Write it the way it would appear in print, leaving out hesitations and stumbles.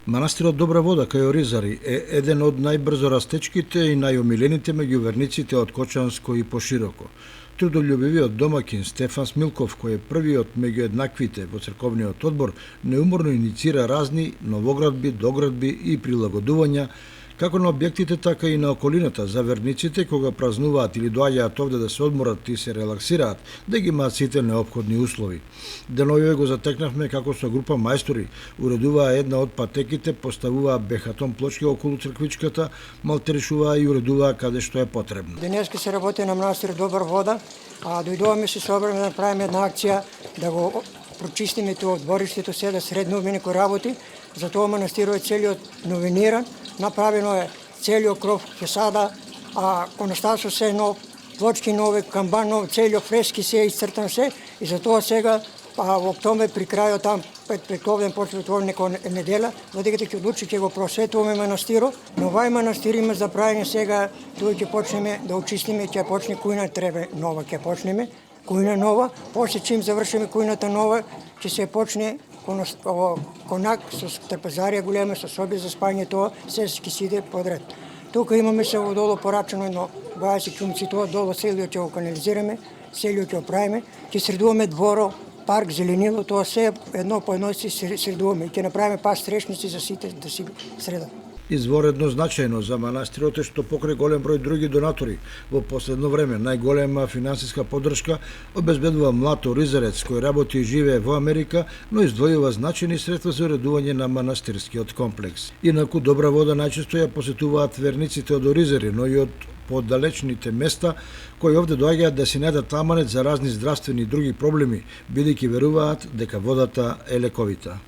Манастирот Добра вода кај Оризари е еден од најбрзо растечките и најомилените меѓу верниците од Кочанско и пошироко. Трудолюбивиот домакин Стефан Смилков, кој е првиот меѓу еднаквите во црковниот одбор, неуморно иницира разни новоградби, доградби и прилагодувања како на објектите, така и на околината за верниците кога празнуваат или доаѓаат овде да се одморат и се релаксираат, да ги имаат сите неопходни услови. Деновиве го затекнавме како со група мајстори уредуваа една од патеките, поставуваа бехатон плочки околу црквичката, малтеришуваа и уредуваа каде што е потребно. Денеска се работи на манастир Добра вода, а дојдоваме се собраме да направиме една акција да го прочистиме тоа двориштето, се да среднуваме некои работи. Затоа манастирот е целиот новиниран, направено е целиот кров фасада, а констасо се нов, плочки нови, камбан нов, целиот фрески се исцртано се и затоа сега во октомври при крајот там петковден почне некоја недела, додека ќе одлучи ќе го просветуваме манастирот, но овај манастир има за правење сега, тој ќе почнеме да очистиме, ќе почне кујна треба нова, ќе почнеме кујна нова, после чим завршиме кујната нова, ќе се почне конак со трпезарија голема, со соби за спање, тоа се ќе си иде подред. Тука имаме се долу порачено едно 20 кумци, тоа долу селиот ќе го канализираме, селиот ќе го правиме, ќе средуваме дворо, парк, зеленило, тоа се едно по едно си средуваме и ќе направиме пас стрешници за сите да си средат. Изворедно значајно за манастирот е што покрај голем број други донатори во последно време најголема финансиска поддршка обезбедува млад оризарец кој работи и живее во Америка, но издвојува значајни средства за уредување на манастирскиот комплекс. Инаку Добра вода најчесто ја посетуваат верниците од Оризари, но и од поддалечните места кои овде доаѓаат да си најдат таманет за разни здравствени и други проблеми, бидејќи веруваат дека водата е лековита.